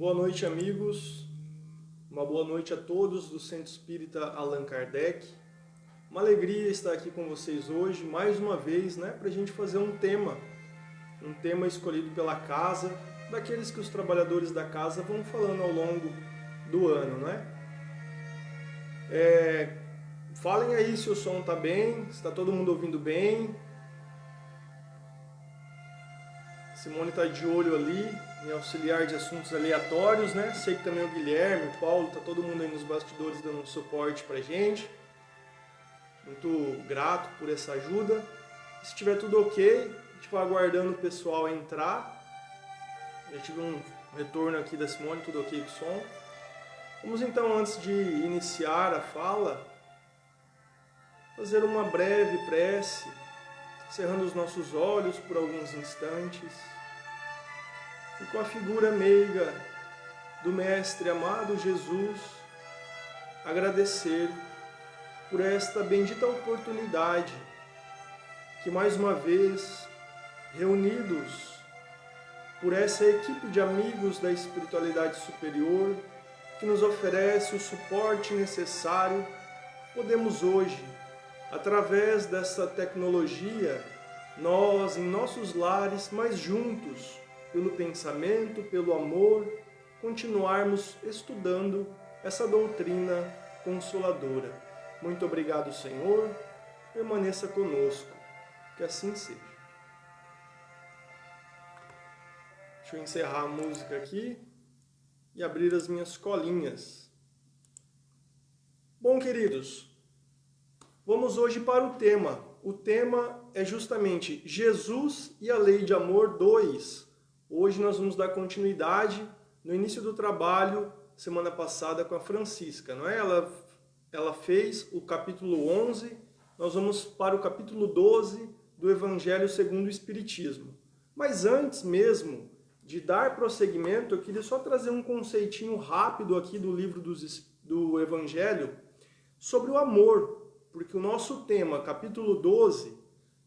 Boa noite, amigos. Uma boa noite a todos do Centro Espírita Allan Kardec. Uma alegria estar aqui com vocês hoje, mais uma vez, para a gente fazer um tema escolhido pela casa, daqueles que os trabalhadores da casa vão falando ao longo do ano, Falem aí se o som está bem, se está todo mundo ouvindo bem. Simone está de olho ali, em auxiliar de assuntos aleatórios, Sei que também o Guilherme, o Paulo, está todo mundo aí nos bastidores dando um suporte pra gente. Muito grato por essa ajuda. Se estiver tudo ok, a gente vai aguardando o pessoal entrar. Já tive um retorno aqui da Simone, tudo ok com o som. Vamos então, antes de iniciar a fala, fazer uma breve prece, cerrando os nossos olhos por alguns instantes e com a figura meiga do Mestre amado Jesus, agradecer por esta bendita oportunidade que mais uma vez, reunidos por essa equipe de amigos da espiritualidade superior, que nos oferece o suporte necessário, podemos hoje, através dessa tecnologia, nós em nossos lares, mas juntos, pelo pensamento, pelo amor, continuarmos estudando essa doutrina consoladora. Muito obrigado, Senhor. Permaneça conosco. Que assim seja. Deixa eu encerrar a música aqui e abrir as minhas colinhas. Bom, queridos, vamos hoje para o tema. O tema é justamente Jesus e a Lei de Amor 2. Hoje nós vamos dar continuidade no início do trabalho, semana passada, com a Francisca, Ela fez o capítulo 11, nós vamos para o capítulo 12 do Evangelho segundo o Espiritismo. Mas antes mesmo de dar prosseguimento, eu queria só trazer um conceitinho rápido aqui do livro do Evangelho sobre o amor, porque o nosso tema, capítulo 12,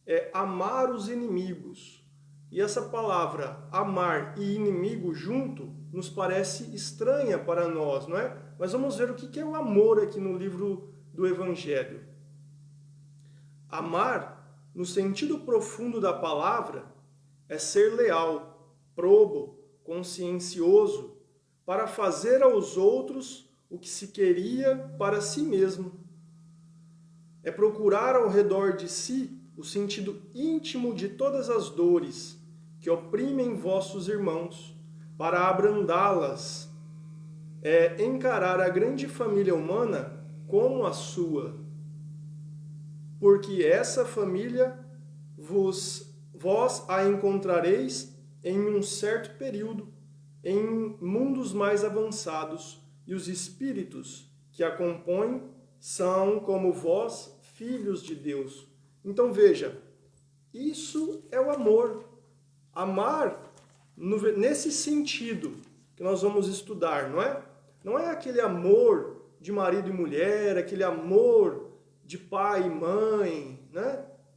é amar os inimigos. E essa palavra amar e inimigo junto nos parece estranha para nós, não é? Mas vamos ver o que é o amor aqui no livro do Evangelho. Amar, no sentido profundo da palavra, é ser leal, probo, consciencioso, para fazer aos outros o que se queria para si mesmo. É procurar ao redor de si o sentido íntimo de todas as dores que oprimem vossos irmãos, para abrandá-las. É encarar a grande família humana como a sua. Porque essa família vós a encontrareis em um certo período, em mundos mais avançados, e os espíritos que a compõem são, como vós, filhos de Deus. Então veja, isso é o amor. Amar, nesse sentido que nós vamos estudar, não é? Não é aquele amor de marido e mulher, aquele amor de pai e mãe,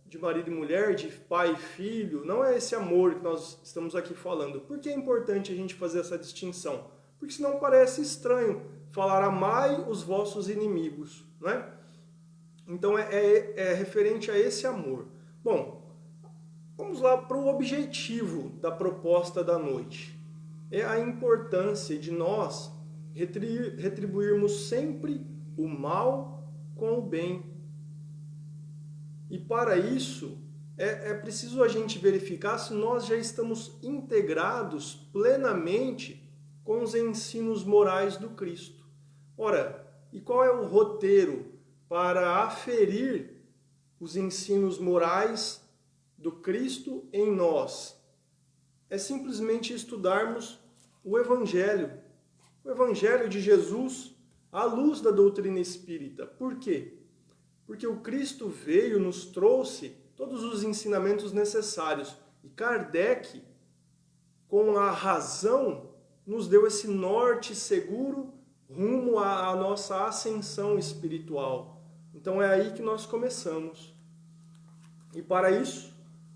De marido e mulher, de pai e filho. Não é esse amor que nós estamos aqui falando. Por que é importante a gente fazer essa distinção? Porque senão parece estranho falar amai os vossos inimigos, Então é referente a esse amor. Bom, vamos lá para o objetivo da proposta da noite. É a importância de nós retribuirmos sempre o mal com o bem. E para isso, é preciso a gente verificar se nós já estamos integrados plenamente com os ensinos morais do Cristo. Ora, e qual é o roteiro para aferir os ensinos morais do Cristo em nós? É simplesmente estudarmos o Evangelho de Jesus à luz da doutrina espírita. Por quê? Porque o Cristo veio, nos trouxe todos os ensinamentos necessários. E Kardec, com a razão, nos deu esse norte seguro rumo à nossa ascensão espiritual. Então é aí que nós começamos. E para isso,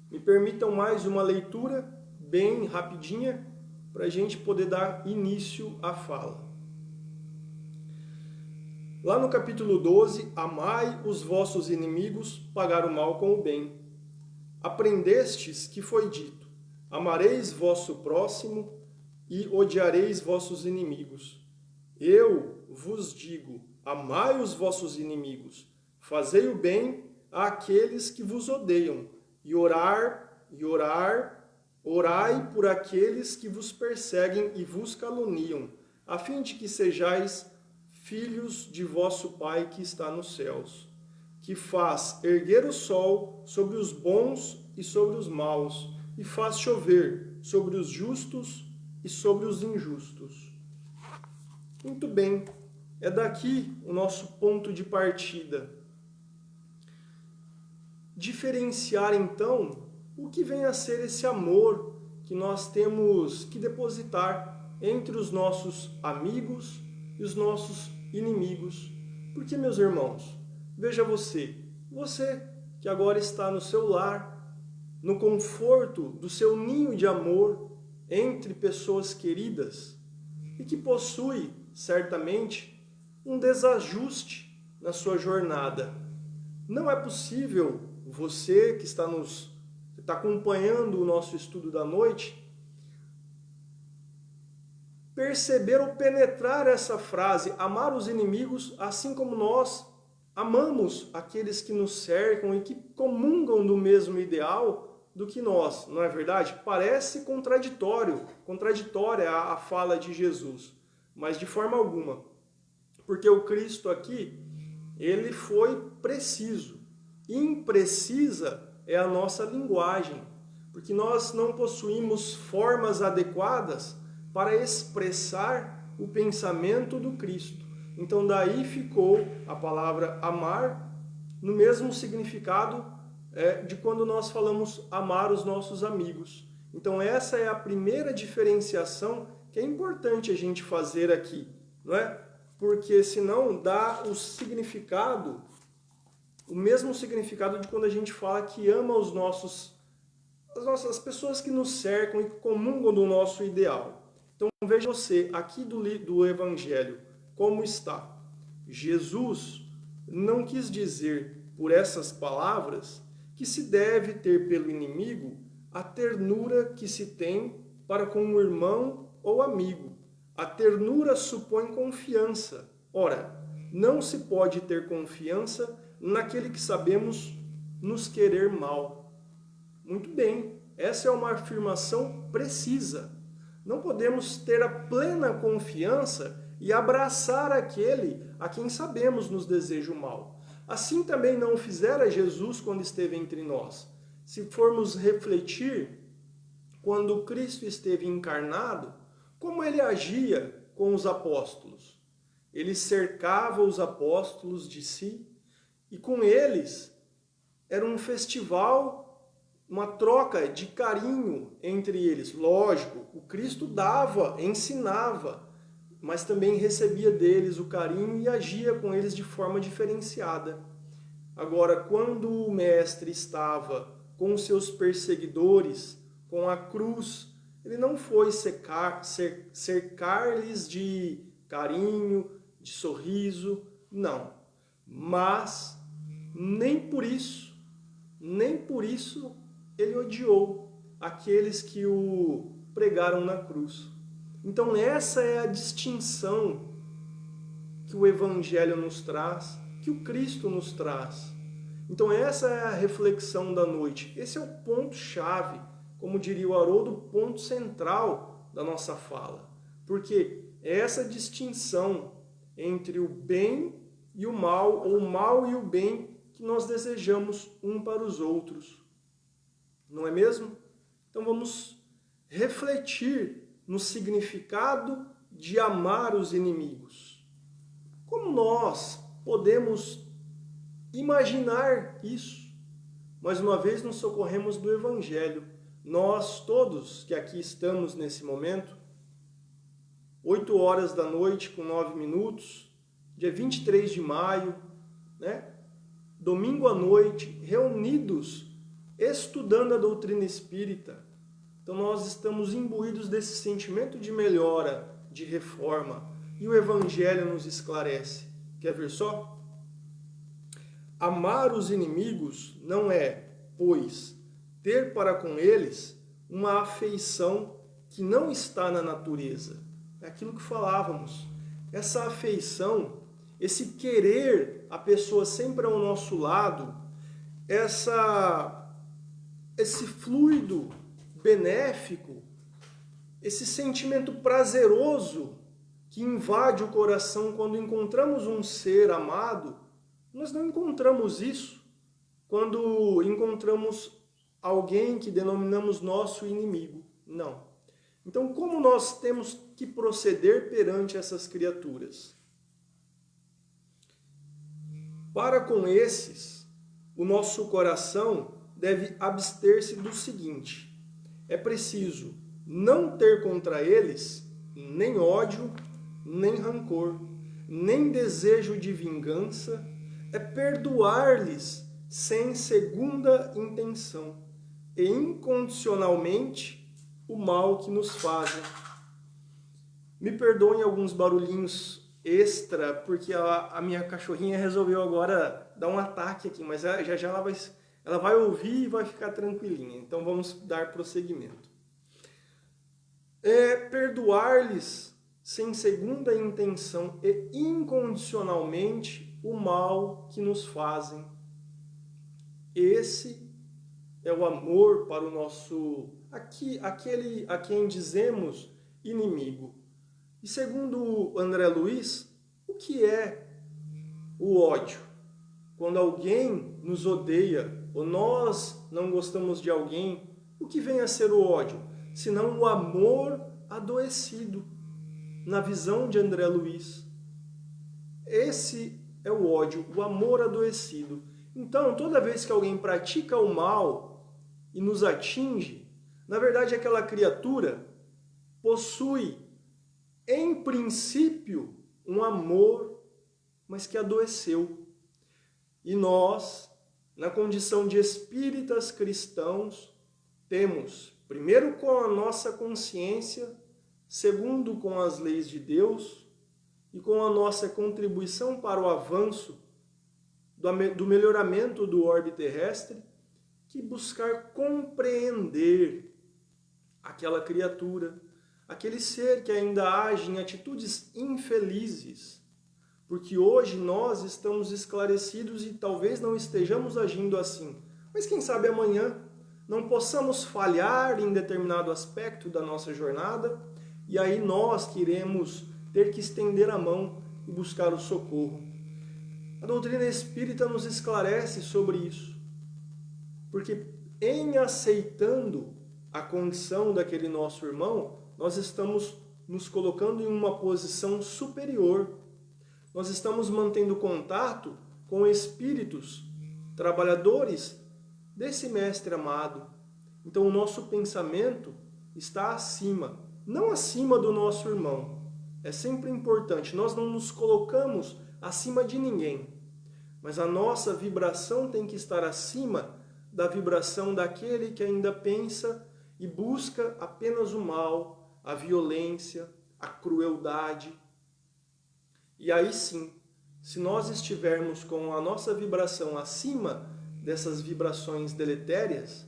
me permitam mais uma leitura bem rapidinha para a gente poder dar início à fala. Lá no capítulo 12, amai os vossos inimigos, pagar o mal com o bem. Aprendestes que foi dito, amareis vosso próximo e odiareis vossos inimigos. Eu vos digo, amai os vossos inimigos, fazei o bem àqueles que vos odeiam, e orai por aqueles que vos perseguem e vos caluniam, a fim de que sejais filhos de vosso Pai que está nos céus, que faz erguer o sol sobre os bons e sobre os maus, e faz chover sobre os justos e sobre os injustos. Muito bem, é daqui o nosso ponto de partida. Diferenciar, então, o que vem a ser esse amor que nós temos que depositar entre os nossos amigos e os nossos inimigos. Porque, meus irmãos, veja você que agora está no seu lar, no conforto do seu ninho de amor entre pessoas queridas e que possui, certamente, um desajuste na sua jornada. Não é possível você que está acompanhando o nosso estudo da noite perceber ou penetrar essa frase, amar os inimigos, assim como nós amamos aqueles que nos cercam e que comungam do mesmo ideal do que nós, não é verdade? Parece contraditória a fala de Jesus, mas de forma alguma, porque o Cristo aqui, ele foi preciso. Imprecisa é a nossa linguagem, porque nós não possuímos formas adequadas para expressar o pensamento do Cristo. Então daí ficou a palavra amar no mesmo significado de quando nós falamos amar os nossos amigos. Então essa é a primeira diferenciação que é importante a gente fazer aqui, não é? Porque senão dá o mesmo significado de quando a gente fala que ama as pessoas que nos cercam e que comungam do nosso ideal. Então veja você, aqui do Evangelho, como está. Jesus não quis dizer por essas palavras que se deve ter pelo inimigo a ternura que se tem para com um irmão ou amigo. A ternura supõe confiança. Ora, não se pode ter confiança naquele que sabemos nos querer mal. Muito bem, essa é uma afirmação precisa. Não podemos ter a plena confiança e abraçar aquele a quem sabemos nos deseja o mal. Assim também não fizera Jesus quando esteve entre nós. Se formos refletir, quando Cristo esteve encarnado, como ele agia com os apóstolos? Ele cercava os apóstolos de si e com eles era um festival, uma troca de carinho entre eles. Lógico, o Cristo dava, ensinava, mas também recebia deles o carinho e agia com eles de forma diferenciada. Agora, quando o Mestre estava com os seus perseguidores, com a cruz, ele não foi cercar-lhes de carinho, de sorriso, não. Mas nem por isso ele odiou aqueles que o pregaram na cruz. Então essa é a distinção que o Evangelho nos traz, que o Cristo nos traz. Então essa é a reflexão da noite. Esse é o ponto-chave, como diria o Haroldo, o ponto central da nossa fala. Porque é essa distinção entre o bem e o mal, ou o mal e o bem, que nós desejamos um para os outros. Não é mesmo? Então vamos refletir no significado de amar os inimigos. Como nós podemos imaginar isso? Mais uma vez nos socorremos do Evangelho. Nós todos que aqui estamos nesse momento, 8 horas da noite com 9 minutos, dia 23 de maio, domingo à noite, reunidos, estudando a doutrina espírita. Então Então nós estamos imbuídos desse sentimento de melhora, de reforma. E o Evangelho nos esclarece. Quer ver só? Amar os inimigos não é, pois, ter para com eles uma afeição que não está na natureza. É aquilo que falávamos. Essa afeição, esse querer a pessoa sempre ao nosso lado, esse fluido benéfico, esse sentimento prazeroso que invade o coração quando encontramos um ser amado, nós não encontramos isso quando encontramos alguém que denominamos nosso inimigo. Não. Então, como nós temos que proceder perante essas criaturas? Para com esses, o nosso coração deve abster-se do seguinte: é preciso não ter contra eles nem ódio, nem rancor, nem desejo de vingança, é perdoar-lhes sem segunda intenção e incondicionalmente o mal que nos fazem. Me perdoem alguns barulhinhos extra, porque a minha cachorrinha resolveu agora dar um ataque aqui, mas já já ela vai ouvir e vai ficar tranquilinha. Então vamos dar prosseguimento. É perdoar-lhes sem segunda intenção e incondicionalmente o mal que nos fazem. Esse é o amor para o nosso, aquele a quem dizemos inimigo. E segundo André Luiz, o que é o ódio? Quando alguém nos odeia ou nós não gostamos de alguém, o que vem a ser o ódio? Senão o amor adoecido, na visão de André Luiz. Esse é o ódio, o amor adoecido. Então, toda vez que alguém pratica o mal e nos atinge, na verdade aquela criatura possui, em princípio, um amor, mas que adoeceu. E nós, na condição de espíritas cristãos, temos, primeiro com a nossa consciência, segundo com as leis de Deus e com a nossa contribuição para o avanço do melhoramento do orbe terrestre, que buscar compreender aquela criatura, aquele ser que ainda age em atitudes infelizes, porque hoje nós estamos esclarecidos e talvez não estejamos agindo assim, mas quem sabe amanhã não possamos falhar em determinado aspecto da nossa jornada e aí nós que iremos ter que estender a mão e buscar o socorro. A doutrina espírita nos esclarece sobre isso, porque em aceitando a condição daquele nosso irmão, nós estamos nos colocando em uma posição superior. Nós estamos mantendo contato com espíritos, trabalhadores desse mestre amado. Então o nosso pensamento está acima, não acima do nosso irmão. É sempre importante, nós não nos colocamos acima de ninguém, mas a nossa vibração tem que estar acima da vibração daquele que ainda pensa e busca apenas o mal, a violência, a crueldade. E aí sim, se nós estivermos com a nossa vibração acima dessas vibrações deletérias,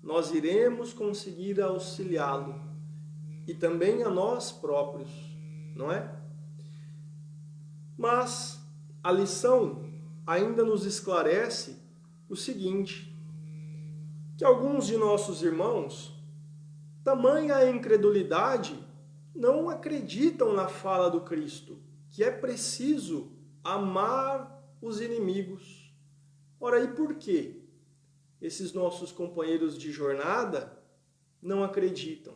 nós iremos conseguir auxiliá-lo e também a nós próprios, não é? Mas a lição ainda nos esclarece o seguinte, que alguns de nossos irmãos, tamanha a incredulidade, não acreditam na fala do Cristo, que é preciso amar os inimigos. Ora, e por quê? Esses nossos companheiros de jornada não acreditam.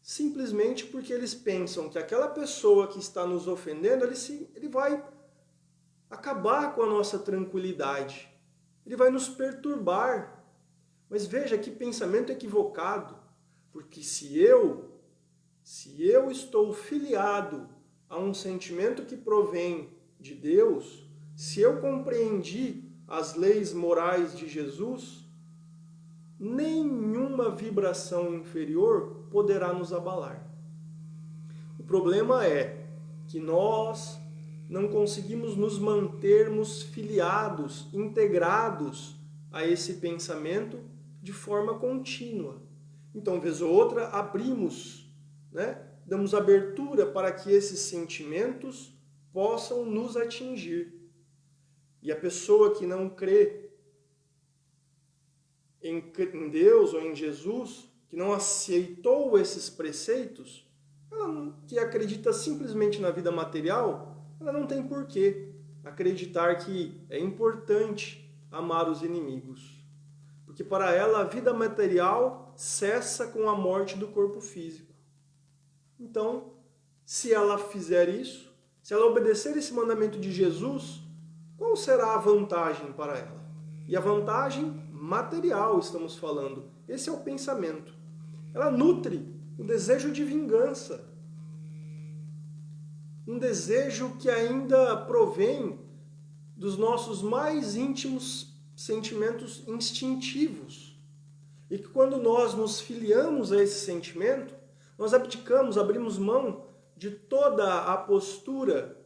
Simplesmente porque eles pensam que aquela pessoa que está nos ofendendo, ele vai acabar com a nossa tranquilidade. Ele vai nos perturbar. Mas veja que pensamento equivocado. Porque se eu estou filiado a um sentimento que provém de Deus, se eu compreendi as leis morais de Jesus, nenhuma vibração inferior poderá nos abalar. O problema é que nós não conseguimos nos mantermos filiados, integrados a esse pensamento de forma contínua. Então, vez ou outra, abrimos, damos abertura para que esses sentimentos possam nos atingir. E a pessoa que não crê em Deus ou em Jesus, que não aceitou esses preceitos, que acredita simplesmente na vida material, ela não tem por que acreditar que é importante amar os inimigos. Porque para ela a vida material cessa com a morte do corpo físico. Então, se ela fizer isso, se ela obedecer esse mandamento de Jesus, qual será a vantagem para ela? E a vantagem material, estamos falando. Esse é o pensamento. Ela nutre o desejo de vingança. Um desejo que ainda provém dos nossos mais íntimos sentimentos instintivos. E que quando nós nos filiamos a esse sentimento, nós abdicamos, abrimos mão de toda a postura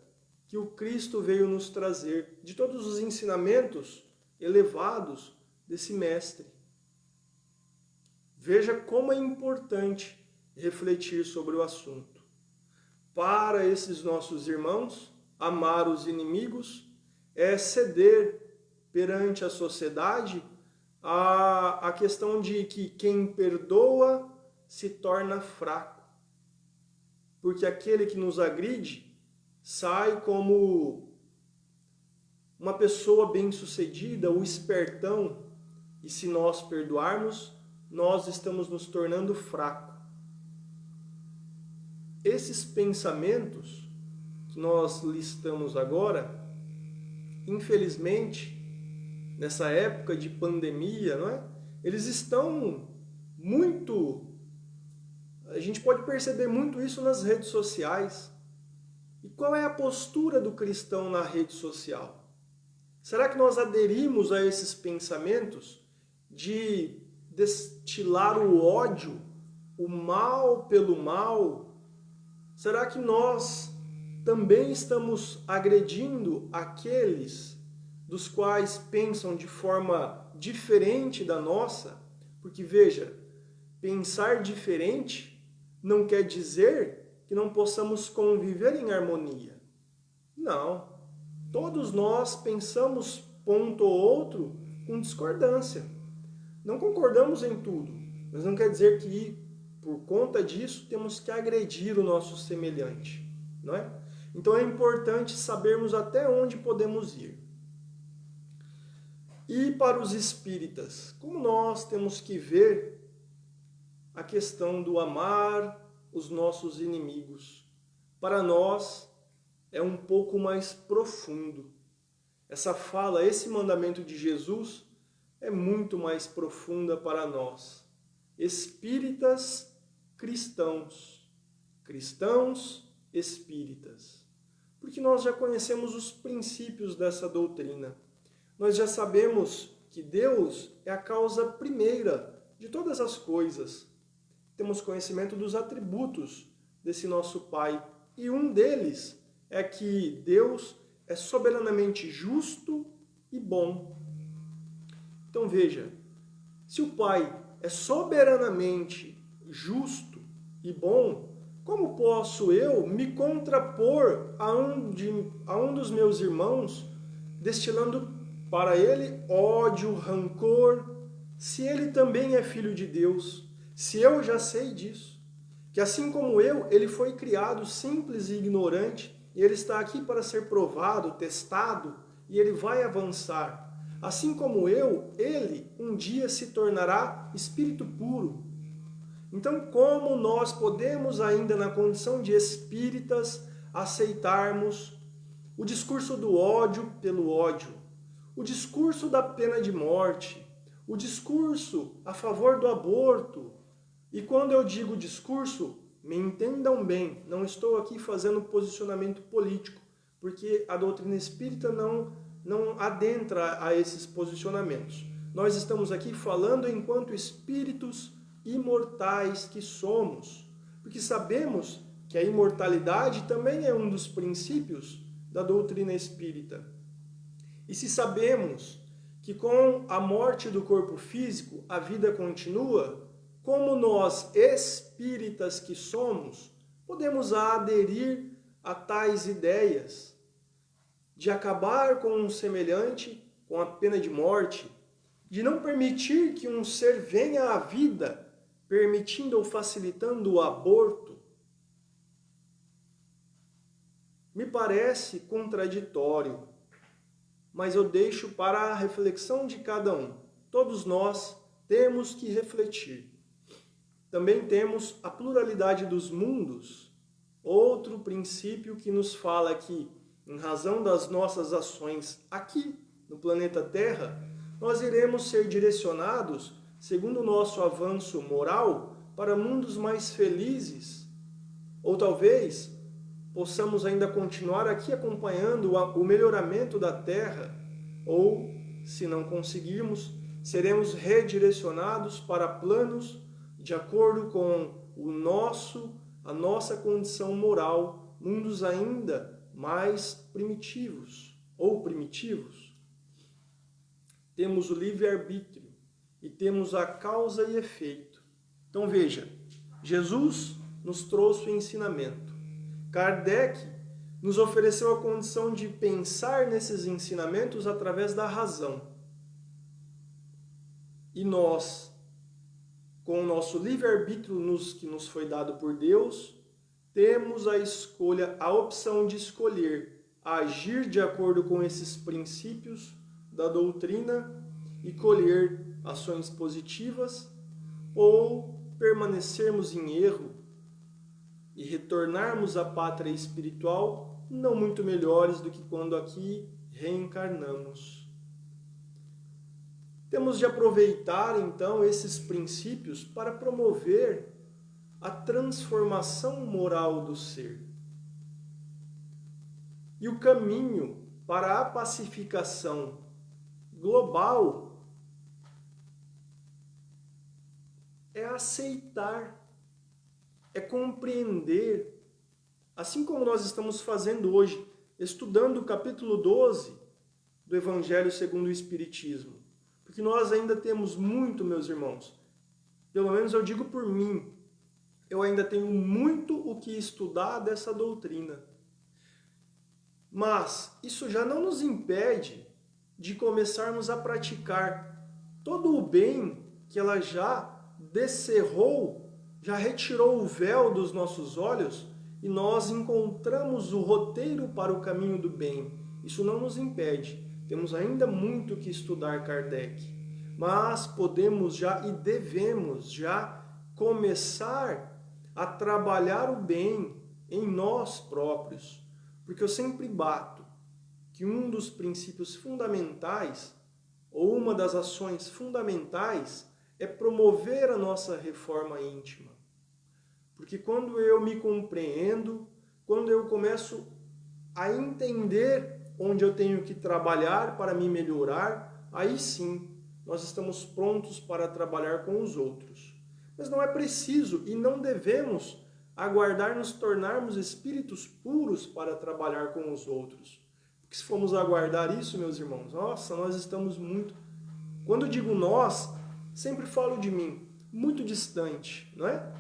que o Cristo veio nos trazer, de todos os ensinamentos elevados desse mestre. Veja como é importante refletir sobre o assunto. Para esses nossos irmãos, amar os inimigos é ceder perante a sociedade a questão de que quem perdoa se torna fraco. Porque aquele que nos agride sai como uma pessoa bem-sucedida, o espertão, e se nós perdoarmos, nós estamos nos tornando fracos. Esses pensamentos que nós listamos agora, infelizmente, nessa época de pandemia, eles estão muito... A gente pode perceber muito isso nas redes sociais. E qual é a postura do cristão na rede social? Será que nós aderimos a esses pensamentos de destilar o ódio, o mal pelo mal? Será que nós também estamos agredindo aqueles dos quais pensam de forma diferente da nossa? Porque, veja, pensar diferente não quer dizer que não possamos conviver em harmonia. Não. Todos nós pensamos ponto ou outro com discordância. Não concordamos em tudo, mas não quer dizer que, por conta disso, temos que agredir o nosso semelhante, não é? Então é importante sabermos até onde podemos ir. E para os espíritas, como nós temos que ver a questão do amar os nossos inimigos? Para nós é um pouco mais profundo. Essa fala, esse mandamento de Jesus é muito mais profunda para nós. Espíritas cristãos, cristãos espíritas. Porque nós já conhecemos os princípios dessa doutrina. Nós já sabemos que Deus é a causa primeira de todas as coisas. Temos conhecimento dos atributos desse nosso Pai. E um deles é que Deus é soberanamente justo e bom. Então veja, se o Pai é soberanamente justo e bom, como posso eu me contrapor a um dos meus irmãos, destilando para ele ódio, rancor, se ele também é filho de Deus, se eu já sei disso, que assim como eu, ele foi criado simples e ignorante, e ele está aqui para ser provado, testado, e ele vai avançar. Assim como eu, ele um dia se tornará espírito puro. Então, como nós podemos ainda, na condição de espíritas, aceitarmos o discurso do ódio pelo ódio, o discurso da pena de morte, o discurso a favor do aborto? E quando eu digo discurso, me entendam bem, não estou aqui fazendo posicionamento político, porque a doutrina espírita não adentra a esses posicionamentos. nós estamos aqui falando enquanto espíritos imortais que somos, porque sabemos que a imortalidade também é um dos princípios da doutrina espírita. E se sabemos que com a morte do corpo físico a vida continua, como nós espíritas que somos, podemos aderir a tais ideias de acabar com um semelhante com a pena de morte, de não permitir que um ser venha à vida, permitindo ou facilitando o aborto, me parece contraditório, mas eu deixo para a reflexão de cada um. Todos nós temos que refletir. Também temos a pluralidade dos mundos, outro princípio que nos fala que, em razão das nossas ações aqui no planeta Terra, nós iremos ser direcionados, segundo o nosso avanço moral, para mundos mais felizes. Ou talvez possamos ainda continuar aqui acompanhando o melhoramento da Terra, ou, se não conseguirmos, seremos redirecionados para planos de acordo com a nossa condição moral, mundos ainda mais primitivos ou primitivos. Temos o livre-arbítrio e temos a causa e efeito. Então veja, Jesus nos trouxe o ensinamento. Kardec nos ofereceu a condição de pensar nesses ensinamentos através da razão. E nós, com o nosso livre-arbítrio que nos foi dado por Deus, temos a escolha, a opção de escolher agir de acordo com esses princípios da doutrina e colher ações positivas, ou permanecermos em erro e retornarmos à pátria espiritual não muito melhores do que quando aqui reencarnamos. Temos de aproveitar, então, esses princípios para promover a transformação moral do ser. E o caminho para a pacificação global é aceitar, é compreender, assim como nós estamos fazendo hoje, estudando o capítulo 12 do Evangelho segundo o Espiritismo. Porque nós ainda temos muito, meus irmãos, pelo menos eu digo por mim, eu ainda tenho muito o que estudar dessa doutrina. Mas isso já não nos impede de começarmos a praticar todo o bem que ela já descerrou, já retirou o véu dos nossos olhos e nós encontramos o roteiro para o caminho do bem. Isso não nos impede. Temos ainda muito que estudar Kardec, mas podemos já e devemos já começar a trabalhar o bem em nós próprios, porque eu sempre bato que um dos princípios fundamentais, ou uma das ações fundamentais, é promover a nossa reforma íntima. Porque quando eu me compreendo, quando eu começo a entender onde eu tenho que trabalhar para me melhorar, aí sim nós estamos prontos para trabalhar com os outros. Mas não é preciso e não devemos aguardar nos tornarmos espíritos puros para trabalhar com os outros. Porque se formos aguardar isso, meus irmãos, nossa, nós estamos muito... Quando eu digo nós, sempre falo de mim, muito distante, não é?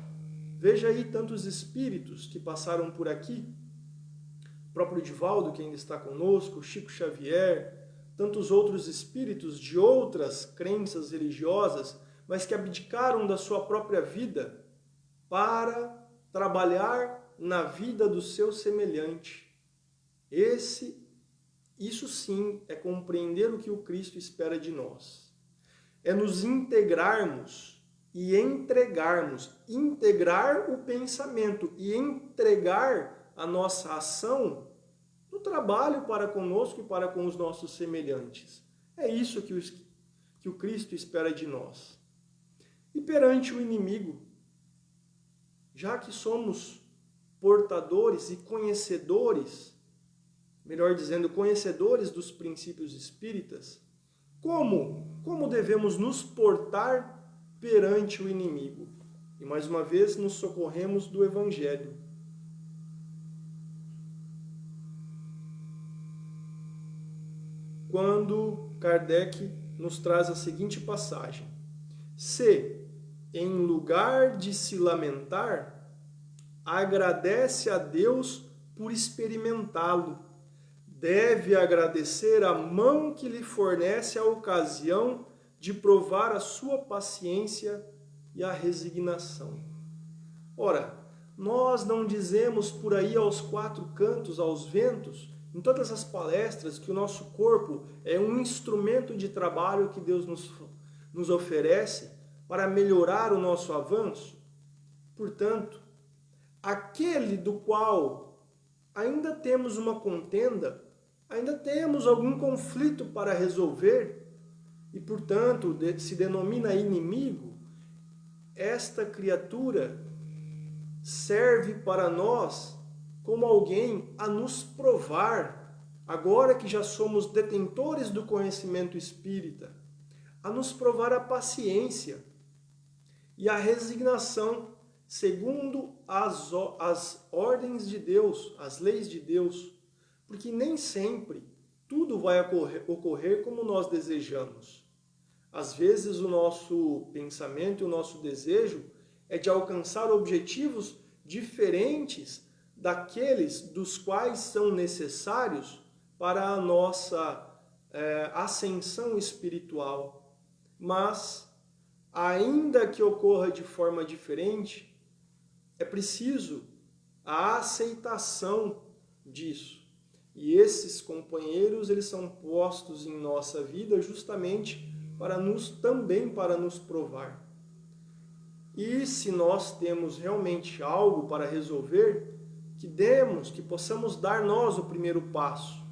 Veja aí tantos espíritos que passaram por aqui, o próprio Divaldo, que ainda está conosco, Chico Xavier, tantos outros espíritos de outras crenças religiosas, mas que abdicaram da sua própria vida para trabalhar na vida do seu semelhante. Isso sim é compreender o que o Cristo espera de nós. É nos integrarmos e entregarmos, integrar o pensamento e entregar a nossa ação no trabalho para conosco e para com os nossos semelhantes. É isso que o Cristo espera de nós. E perante o inimigo, já que somos portadores e conhecedores, melhor dizendo, conhecedores dos princípios espíritas, Como devemos nos portar perante o inimigo? E mais uma vez nos socorremos do Evangelho. Quando Kardec nos traz a seguinte passagem: se, em lugar de se lamentar, agradece a Deus por experimentá-lo, deve agradecer a mão que lhe fornece a ocasião de provar a sua paciência e a resignação. Ora, nós não dizemos por aí aos quatro cantos, aos ventos, em todas as palestras, que o nosso corpo é um instrumento de trabalho que Deus nos oferece para melhorar o nosso avanço? Portanto, aquele do qual ainda temos uma contenda, ainda temos algum conflito para resolver, e portanto se denomina inimigo, esta criatura serve para nós como alguém a nos provar, agora que já somos detentores do conhecimento espírita, a nos provar a paciência e a resignação segundo as ordens de Deus, as leis de Deus, porque nem sempre tudo vai ocorrer como nós desejamos. Às vezes o nosso pensamento e o nosso desejo é de alcançar objetivos diferentes daqueles dos quais são necessários para a nossa ascensão espiritual. Mas, ainda que ocorra de forma diferente, é preciso a aceitação disso. E esses companheiros, eles são postos em nossa vida justamente para nos provar. E se nós temos realmente algo para resolver, que possamos dar nós o primeiro passo.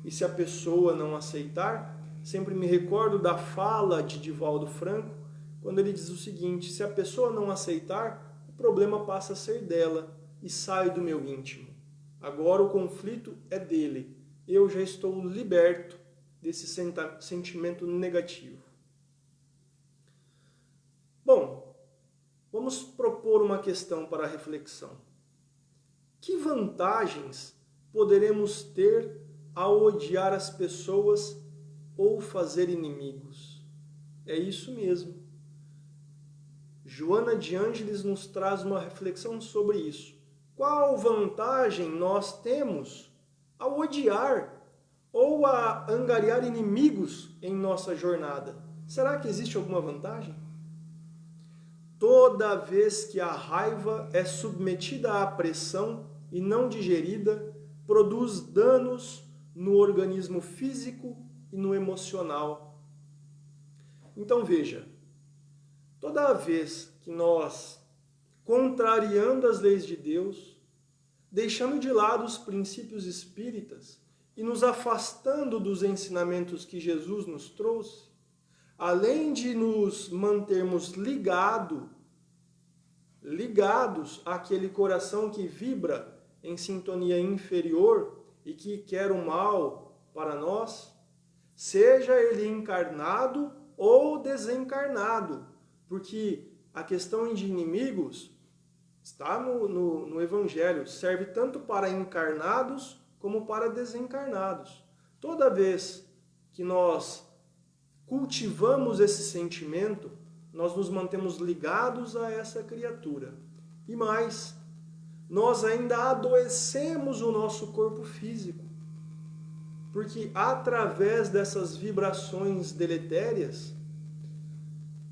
E se a pessoa não aceitar, sempre me recordo da fala de Divaldo Franco, quando ele diz o seguinte: se a pessoa não aceitar, o problema passa a ser dela e sai do meu íntimo. Agora o conflito é dele. Eu já estou liberto desse sentimento negativo. Bom, vamos propor uma questão para a reflexão. Que vantagens poderemos ter ao odiar as pessoas ou fazer inimigos? É isso mesmo. Joana de Ângeles nos traz uma reflexão sobre isso. Qual vantagem nós temos ao odiar ou a angariar inimigos em nossa jornada? Será que existe alguma vantagem? Toda vez que a raiva é submetida à pressão e não digerida, produz danos no organismo físico e no emocional. Então veja, toda vez que nós, contrariando as leis de Deus, deixando de lado os princípios espíritas e nos afastando dos ensinamentos que Jesus nos trouxe, além de nos mantermos ligados àquele coração que vibra em sintonia inferior e que quer o mal para nós, seja ele encarnado ou desencarnado, porque a questão de inimigos está no Evangelho, serve tanto para encarnados como para desencarnados. Toda vez que nós cultivamos esse sentimento, nós nos mantemos ligados a essa criatura. E mais, nós ainda adoecemos o nosso corpo físico, porque através dessas vibrações deletérias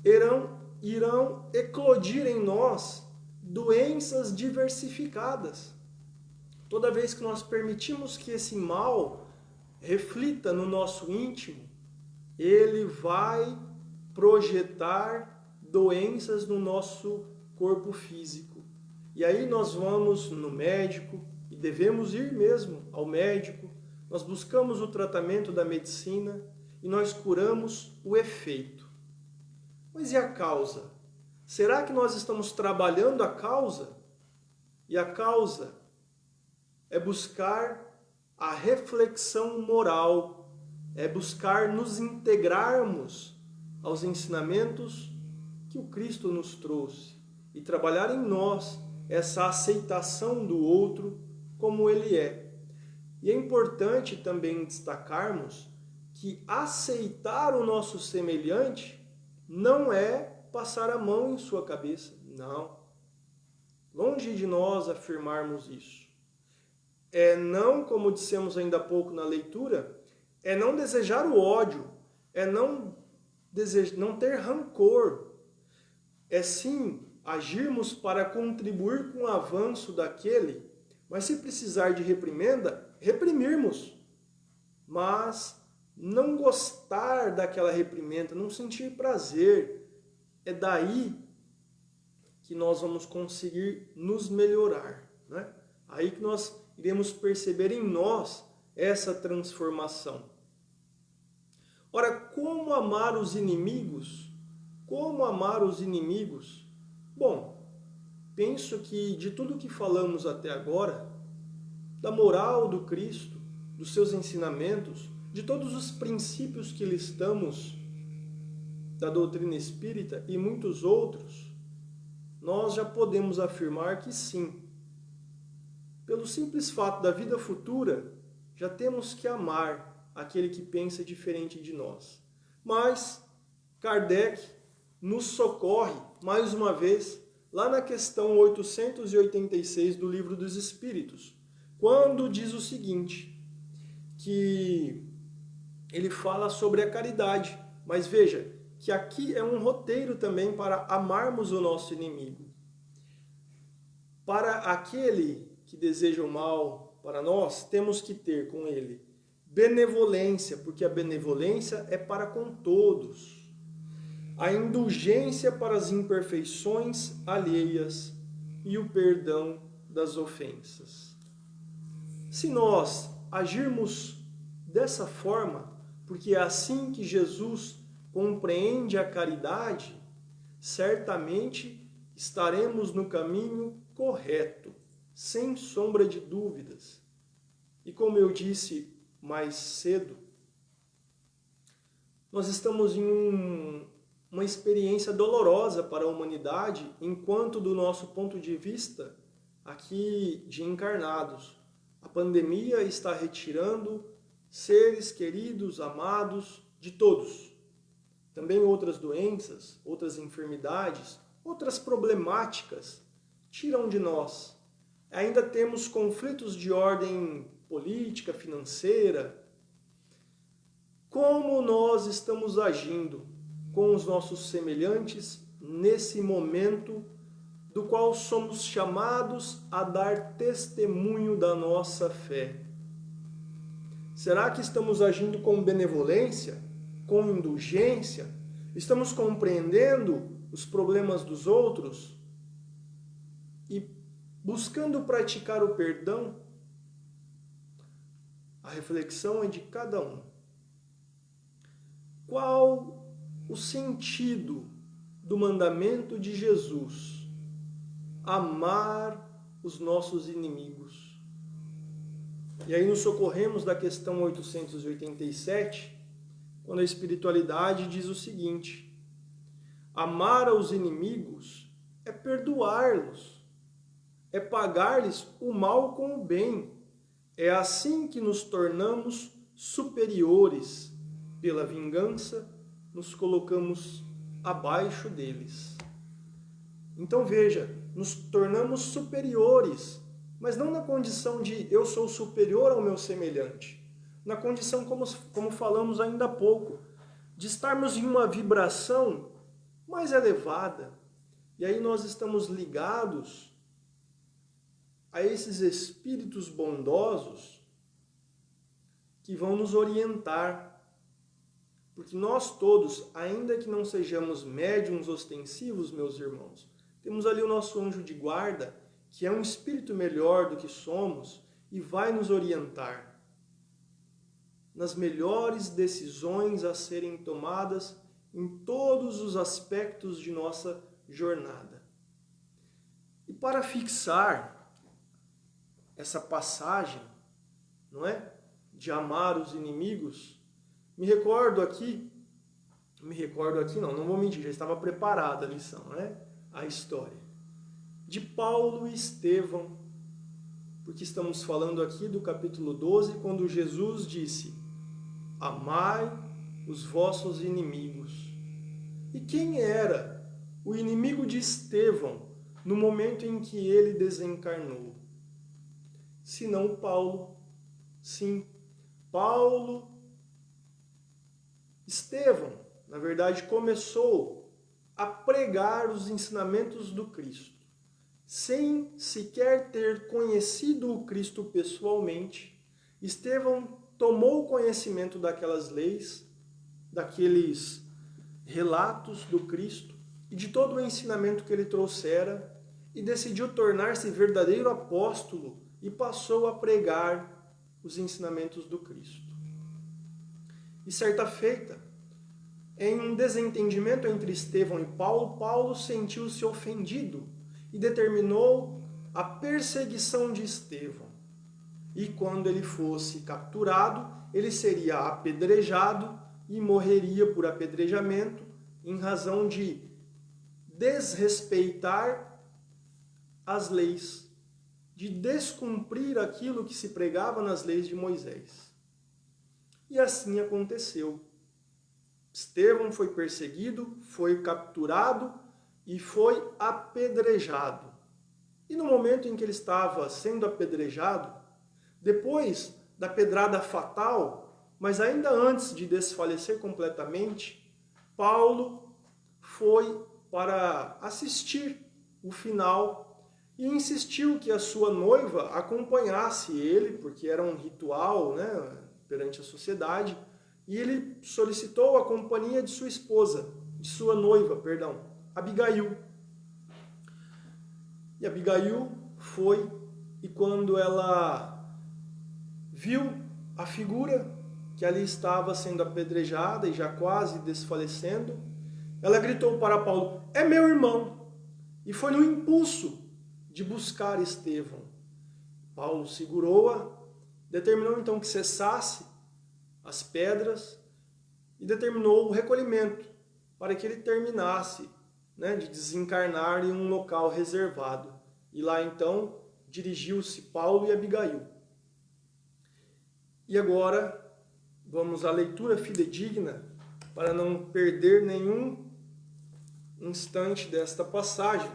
irão eclodir em nós doenças diversificadas. Toda vez que nós permitimos que esse mal reflita no nosso íntimo, ele vai projetar doenças no nosso corpo físico. E aí nós vamos no médico, e devemos ir mesmo ao médico, nós buscamos o tratamento da medicina e nós curamos o efeito. Mas e a causa? Será que nós estamos trabalhando a causa? E a causa é buscar a reflexão moral é buscar nos integrarmos aos ensinamentos que o Cristo nos trouxe e trabalhar em nós essa aceitação do outro como ele é. E é importante também destacarmos que aceitar o nosso semelhante não é passar a mão em sua cabeça, não. Longe de nós afirmarmos isso. É não, como dissemos ainda há pouco na leitura, é não desejar o ódio, é não ter rancor, é sim agirmos para contribuir com o avanço daquele, mas se precisar de reprimenda, reprimirmos, mas não gostar daquela reprimenda, não sentir prazer. É daí que nós vamos conseguir nos melhorar, né? Aí que nós iremos perceber em nós essa transformação. Ora, como amar os inimigos? Como amar os inimigos? Bom, penso que de tudo que falamos até agora, da moral do Cristo, dos seus ensinamentos, de todos os princípios que listamos da doutrina espírita e muitos outros, nós já podemos afirmar que sim. Pelo simples fato da vida futura, já temos que amar aquele que pensa diferente de nós. Mas Kardec nos socorre, mais uma vez, lá na questão 886 do Livro dos Espíritos, quando diz o seguinte, que ele fala sobre a caridade. Mas veja, que aqui é um roteiro também para amarmos o nosso inimigo. Para aquele que deseja o mal para nós, temos que ter com ele benevolência, porque a benevolência é para com todos. A indulgência para as imperfeições alheias e o perdão das ofensas. Se nós agirmos dessa forma, porque é assim que Jesus compreende a caridade, certamente estaremos no caminho correto, sem sombra de dúvidas. E como eu disse mais cedo, nós estamos em uma experiência dolorosa para a humanidade, enquanto do nosso ponto de vista aqui de encarnados, a pandemia está retirando seres queridos, amados de todos. Também outras doenças, outras enfermidades, outras problemáticas tiram de nós. Ainda temos conflitos de ordem política, financeira. Como nós estamos agindo com os nossos semelhantes nesse momento do qual somos chamados a dar testemunho da nossa fé? Será que estamos agindo com benevolência, com indulgência? Estamos compreendendo os problemas dos outros e buscando praticar o perdão? A reflexão é de cada um. Qual o sentido do mandamento de Jesus? Amar os nossos inimigos. E aí nos socorremos da questão 887, quando a espiritualidade diz o seguinte: amar aos inimigos é perdoá-los, é pagar-lhes o mal com o bem. É assim que nos tornamos superiores. Pela vingança, nos colocamos abaixo deles. Então veja, nos tornamos superiores, mas não na condição de eu sou superior ao meu semelhante, na condição, como falamos ainda há pouco, de estarmos em uma vibração mais elevada. E aí nós estamos ligados a esses espíritos bondosos que vão nos orientar. Porque nós todos, ainda que não sejamos médiuns ostensivos, meus irmãos, temos ali o nosso anjo de guarda, que é um espírito melhor do que somos e vai nos orientar nas melhores decisões a serem tomadas em todos os aspectos de nossa jornada. E para fixar essa passagem, não é, de amar os inimigos, me recordo aqui não vou mentir, já estava preparada a lição, né? A história de Paulo e Estevão, porque estamos falando aqui do capítulo 12, quando Jesus disse: amai os vossos inimigos. E quem era o inimigo de Estevão no momento em que ele desencarnou? Senão Paulo. Sim, Paulo. Estevão, na verdade, começou a pregar os ensinamentos do Cristo, sem sequer ter conhecido o Cristo pessoalmente. Estevão tomou conhecimento daquelas leis, daqueles relatos do Cristo e de todo o ensinamento que ele trouxera e decidiu tornar-se verdadeiro apóstolo e passou a pregar os ensinamentos do Cristo. E certa feita, em um desentendimento entre Estevão e Paulo, Paulo sentiu-se ofendido e determinou a perseguição de Estevão. E quando ele fosse capturado, ele seria apedrejado e morreria por apedrejamento em razão de desrespeitar as leis, de descumprir aquilo que se pregava nas leis de Moisés. E assim aconteceu. Estevão foi perseguido, foi capturado e foi apedrejado. E no momento em que ele estava sendo apedrejado, depois da pedrada fatal, mas ainda antes de desfalecer completamente, Paulo foi para assistir o final e insistiu que a sua noiva acompanhasse ele, porque era um ritual, né, perante a sociedade, e ele solicitou a companhia de sua esposa, de sua noiva, Abigail. E Abigail foi, e quando ela viu a figura que ali estava sendo apedrejada e já quase desfalecendo, ela gritou para Paulo: é meu irmão! E foi no impulso de buscar Estevão. Paulo segurou-a, determinou então que cessasse as pedras e determinou o recolhimento para que ele terminasse, né, de desencarnar em um local reservado. E lá então dirigiu-se Paulo e Abigail. E agora vamos à leitura fidedigna para não perder nenhum instante desta passagem.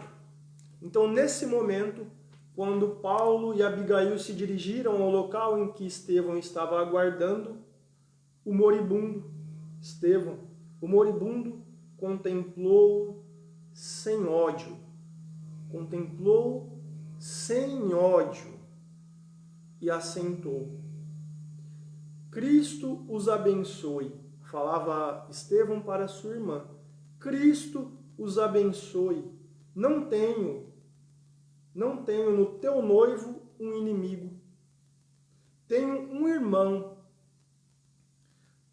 Então, nesse momento, quando Paulo e Abigail se dirigiram ao local em que Estevão estava aguardando, o moribundo, Estevão, o moribundo, contemplou sem ódio. Contemplou sem ódio e assentou. Cristo os abençoe. Falava Estevão para sua irmã. Cristo os abençoe. Não tenho no teu noivo um inimigo. Tenho um irmão.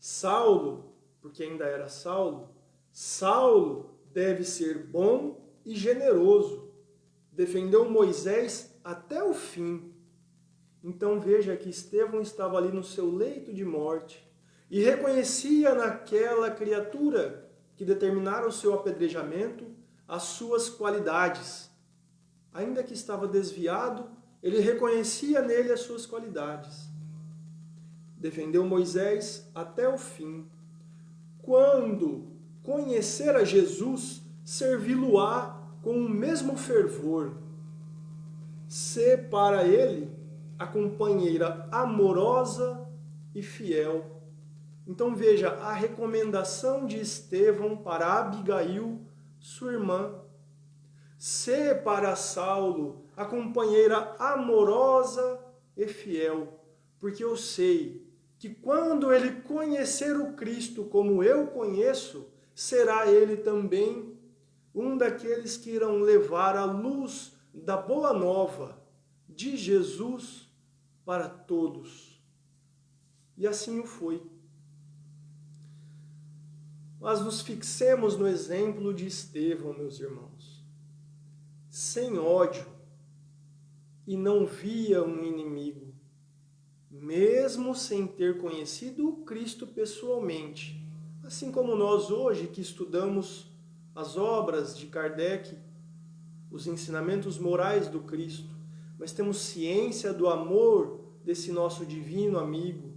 Saulo, porque ainda era Saulo, Saulo deve ser bom e generoso. Defendeu Moisés até o fim. Então veja que Estevão estava ali no seu leito de morte e reconhecia naquela criatura que determinara o seu apedrejamento as suas qualidades. Ainda que estava desviado, ele reconhecia nele as suas qualidades. Defendeu Moisés até o fim. Quando conhecer a Jesus, servi-lo-á com o mesmo fervor. Ser para ele a companheira amorosa e fiel. Então veja a recomendação de Estevão para Abigail, sua irmã. Ser para Saulo a companheira amorosa e fiel, porque eu sei que quando ele conhecer o Cristo como eu conheço, será ele também um daqueles que irão levar a luz da boa nova de Jesus para todos. E assim o foi. Mas nos fixemos no exemplo de Estevão, meus irmãos. Sem ódio, e não via um inimigo, mesmo sem ter conhecido o Cristo pessoalmente. Assim como nós hoje que estudamos as obras de Kardec, os ensinamentos morais do Cristo, mas temos ciência do amor desse nosso divino amigo,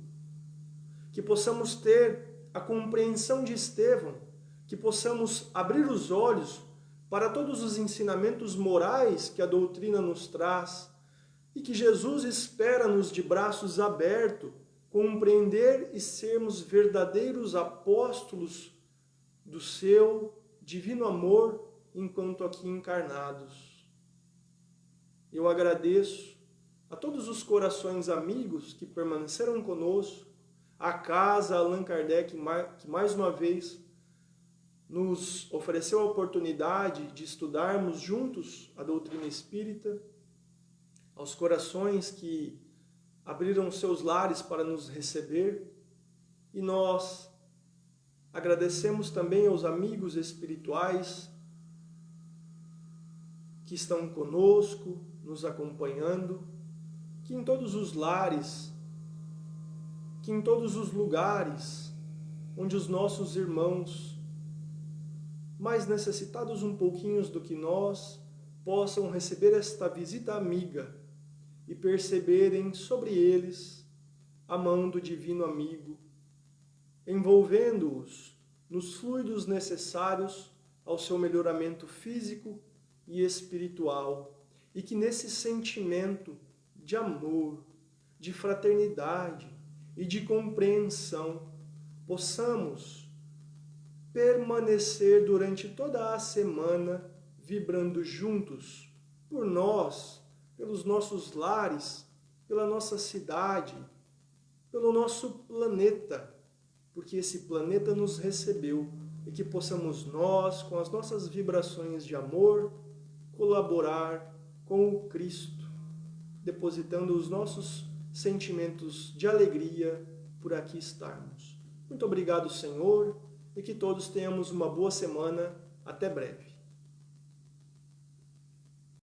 que possamos ter a compreensão de Estevão, que possamos abrir os olhos para todos os ensinamentos morais que a doutrina nos traz e que Jesus espera-nos de braços abertos, compreender e sermos verdadeiros apóstolos do seu divino amor enquanto aqui encarnados. Eu agradeço a todos os corações amigos que permaneceram conosco, a casa Allan Kardec, que mais uma vez nos ofereceu a oportunidade de estudarmos juntos a doutrina espírita, aos corações que abriram seus lares para nos receber, e nós agradecemos também aos amigos espirituais que estão conosco, nos acompanhando, que em todos os lares, que em todos os lugares onde os nossos irmãos, mais necessitados um pouquinho do que nós, possam receber esta visita amiga e perceberem sobre eles a mão do divino amigo, envolvendo-os nos fluidos necessários ao seu melhoramento físico e espiritual, e que nesse sentimento de amor, de fraternidade e de compreensão possamos permanecer durante toda a semana vibrando juntos por nós, pelos nossos lares, pela nossa cidade, pelo nosso planeta, porque esse planeta nos recebeu, e que possamos nós, com as nossas vibrações de amor, colaborar com o Cristo, depositando os nossos sentimentos de alegria por aqui estarmos. Muito obrigado, Senhor, e que todos tenhamos uma boa semana. Até breve.